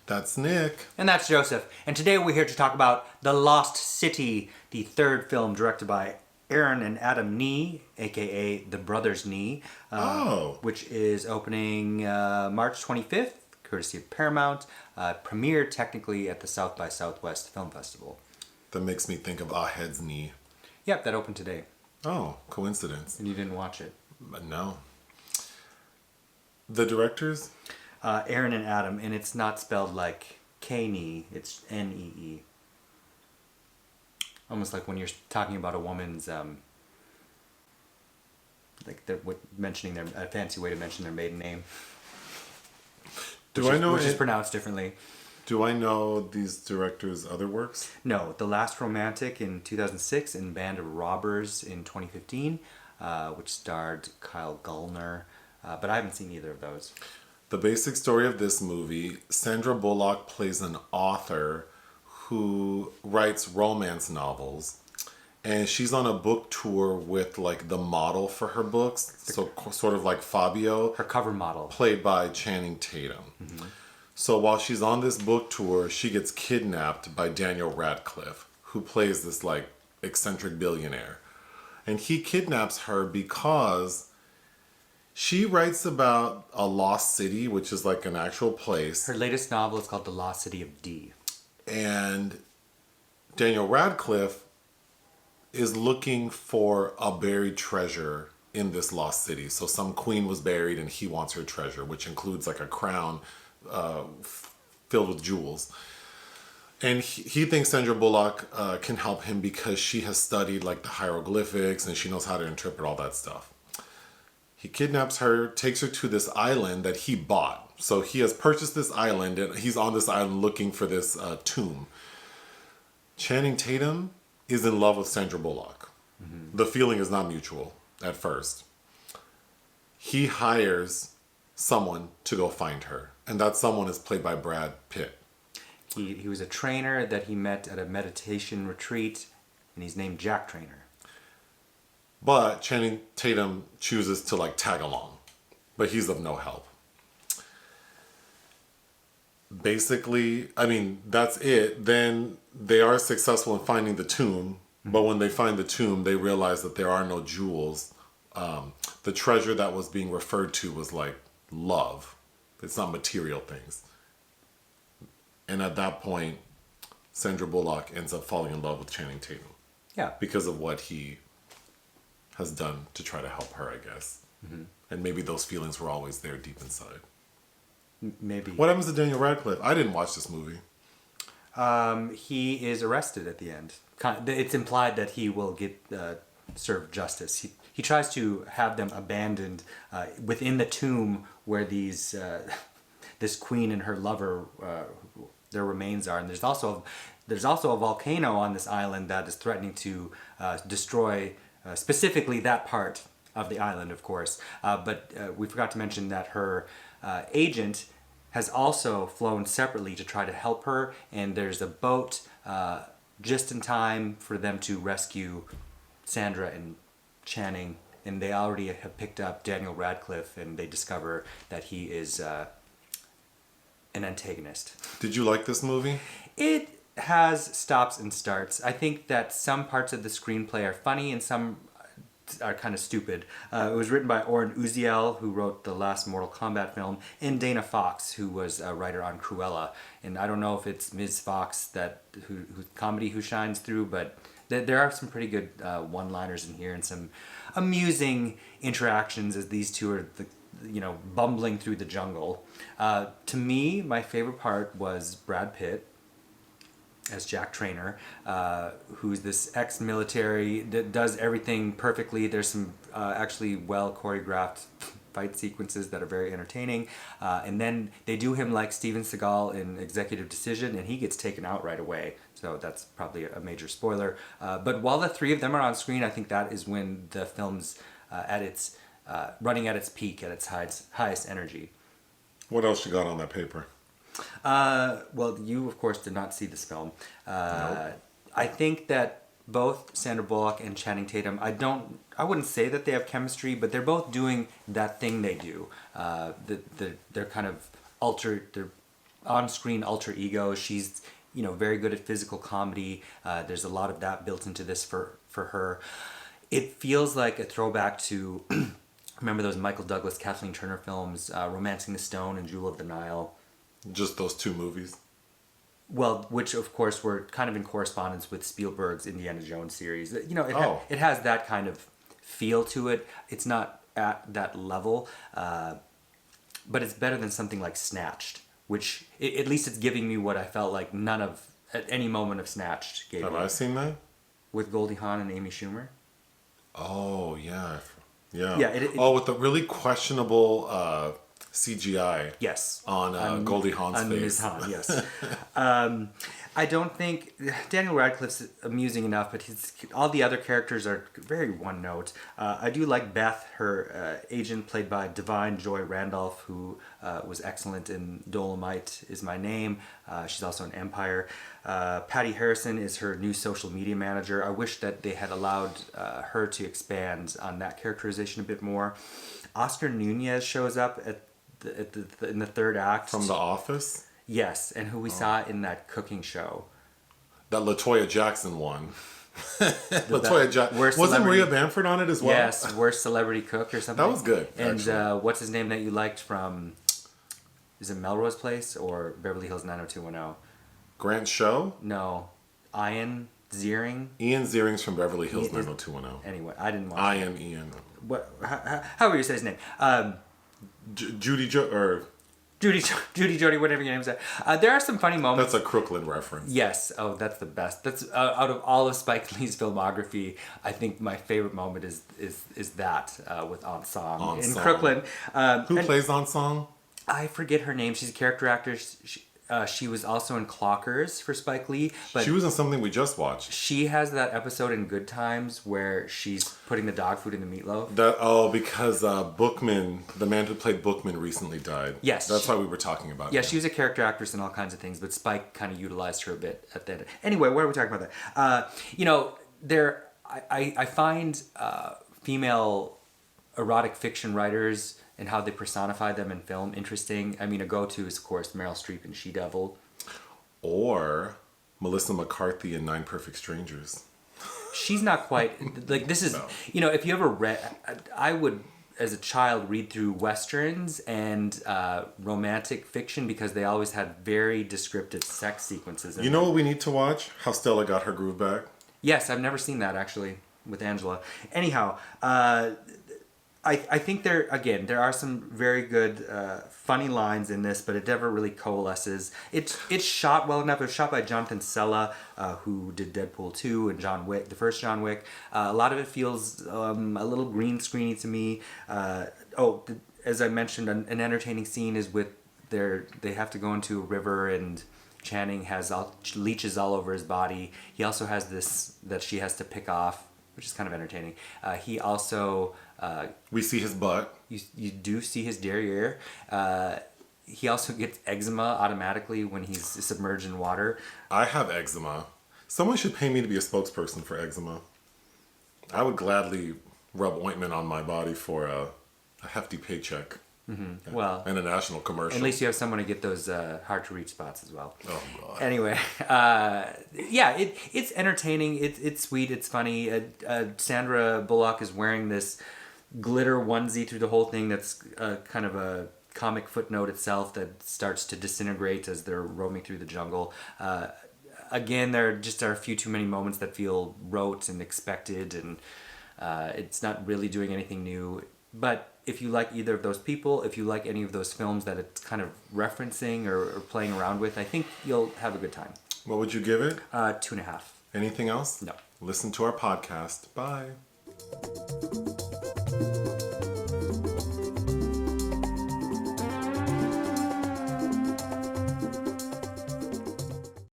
That's Nick. And that's Joseph. And today we're here to talk about The Lost City, the third film directed by Oren and Adam Nee, aka The Brothers Nee, which is opening March 25th, courtesy of Paramount. Premiered technically at the South by Southwest Film Festival. That makes me think of Ahed's Knee. Yep, that opened today. Oh, coincidence. And you didn't watch it. But no. The directors? Oren and Adam, and it's not spelled like K-Nee, it's N-E-E. Almost like when you're talking about a woman's, mentioning a fancy way to mention their maiden name. Which is pronounced differently. Do I know these directors' other works? No, The Last Romantic in 2006 and Band of Robbers in 2015, which starred Kyle Gallner, but I haven't seen either of those. The basic story of this movie, Sandra Bullock plays an author who writes romance novels, and she's on a book tour with like the model for her books, so sort of like Fabio. Her cover model. Played by Channing Tatum. Mm-hmm. So while she's on this book tour, she gets kidnapped by Daniel Radcliffe, who plays this like eccentric billionaire. And he kidnaps her because she writes about a lost city, which is like an actual place. Her latest novel is called The Lost City of D. And Daniel Radcliffe is looking for a buried treasure in this lost city. So some queen was buried and he wants her treasure, which includes like a crown filled with jewels. And he thinks Sandra Bullock can help him because she has studied like the hieroglyphics and she knows how to interpret all that stuff. He kidnaps her, takes her to this island that he bought. So he has purchased this island and he's on this island looking for this tomb. Channing Tatum is in love with Sandra Bullock. Mm-hmm. The feeling is not mutual at first. He hires someone to go find her. And that someone is played by Brad Pitt. He was a trainer that he met at a meditation retreat, and he's named Jack Trainer. But Channing Tatum chooses to like tag along, but he's of no help. Basically, I mean, that's it. Then they are successful in finding the tomb, but when they find the tomb, they realize that there are no jewels. The treasure that was being referred to was like love. It's not material things. And at that point, Sandra Bullock ends up falling in love with Channing Tatum. Yeah. Because of what he has done to try to help her, I guess. Mm-hmm. And maybe those feelings were always there deep inside. Maybe. What happens to Daniel Radcliffe? I didn't watch this movie. He is arrested at the end. It's implied that he will get served justice. He tries to have them abandoned within the tomb where these this queen and her lover their remains are. And there's also a volcano on this island that is threatening to destroy specifically that part of the island, of course. But we forgot to mention that her agent has also flown separately to try to help her, and there's a boat just in time for them to rescue Sandra and Channing, and they already have picked up Daniel Radcliffe, and they discover that he is an antagonist. Did you like this movie? It has stops and starts. I think that some parts of the screenplay are funny and some are kind of stupid. It was written by Oren Uziel, who wrote the last Mortal Kombat film, and Dana Fox, who was a writer on Cruella. And I don't know if it's Ms. Fox who shines through, but there are some pretty good one-liners in here and some amusing interactions as these two are bumbling through the jungle. To me, my favorite part was Brad Pitt as Jack Trainer, who's this ex-military that does everything perfectly. There's some actually well choreographed fight sequences that are very entertaining. And then they do him like Steven Seagal in Executive Decision, and he gets taken out right away. So that's probably a major spoiler. But while the three of them are on screen, I think that is when the film's running at its peak, at its highest energy. What else you got on that paper? Well, you of course did not see this film. Nope. I think that both Sandra Bullock and Channing Tatum, I wouldn't say that they have chemistry, but they're both doing that thing they do. They're kind of altered. They're on-screen alter ego. She's, very good at physical comedy. There's a lot of that built into this for her. It feels like a throwback to, remember those Michael Douglas, Kathleen Turner films, Romancing the Stone and Jewel of the Nile. Just those two movies? Well, which of course were kind of in correspondence with Spielberg's Indiana Jones series. It has that kind of feel to it. It's not at that level, but it's better than something like Snatched, which at least it's giving me what I felt like none of at any moment of Snatched gave me. Have I seen that? With Goldie Hawn and Amy Schumer. Oh yeah, yeah. Yeah. With the really questionable CGI. Yes. On Goldie Hawn's on face. Ms. Hawn, yes. I don't think Daniel Radcliffe's amusing enough, but all the other characters are very one note. I do like Beth, her agent, played by Divine Joy Randolph, who was excellent in Dolomite Is My Name. She's also in Empire. Patti Harrison is her new social media manager. I wish that they had allowed her to expand on that characterization a bit more. Oscar Nuñez shows up in the third act. From The Office? Yes, and who we saw in that cooking show. That LaToya Jackson one. LaToya Jackson. Wasn't Maria Bamford on it as well? Yes, Worst Celebrity Cook or something. That was good, And what's his name that you liked from, is it Melrose Place or Beverly Hills 90210? Grant Show? No. Ian Ziering? Ian Ziering's from Beverly Hills 90210. Anyway, I didn't watch Ian. How would you say his name? Judy Jody, whatever your name is. There are some funny moments. That's a Crooklyn reference. Yes. Oh, that's the best. That's out of all of Spike Lee's filmography, I think my favorite moment is that with Aunt Song in Crooklyn. Who plays Aunt Song? I forget her name. She's a character actor. She was also in Clockers for Spike Lee. But she was in something we just watched. She has that episode in Good Times where she's putting the dog food in the meatloaf. Because Bookman, the man who played Bookman, recently died. Yes. That's why we were talking about Yeah, she was a character actress in all kinds of things, but Spike kind of utilized her a bit at the end. Anyway, why are we talking about that? I find female erotic fiction writers and how they personify them in film interesting. I mean, a go-to is, of course, Meryl Streep in She-Devil. Or Melissa McCarthy in Nine Perfect Strangers. She's not quite... Like, this is... No. If you ever read... I would, as a child, read through Westerns and romantic fiction because they always had very descriptive sex sequences in them. You know what we need to watch? How Stella Got Her Groove Back? Yes, I've never seen that, actually, with Angela. Anyhow... I think there are some very good funny lines in this, but it never really coalesces. It's shot well enough. It was shot by Jonathan Sella, who did Deadpool 2 and John Wick, the first John Wick. A lot of it feels a little green screeny to me. As I mentioned, an entertaining scene is with they have to go into a river and Channing has leeches all over his body. He also has this that she has to pick off, which is kind of entertaining. He also... we see his butt. You do see his derriere. He also gets eczema automatically when he's submerged in water. I have eczema. Someone should pay me to be a spokesperson for eczema. I would gladly rub ointment on my body for a hefty paycheck. Mm-hmm. Well, and a national commercial. At least you have someone to get those hard to reach spots as well. Oh God. Anyway, it's entertaining. It's sweet. It's funny. Sandra Bullock is wearing this glitter onesie through the whole thing. That's kind of a comic footnote itself that starts to disintegrate as they're roaming through the jungle. Again, there just are a few too many moments that feel rote and expected, and it's not really doing anything new. But if you like either of those people, if you like any of those films that it's kind of referencing or playing around with, I think you'll have a good time. What would you give it? 2.5. Anything else? No. Listen to our podcast. Bye.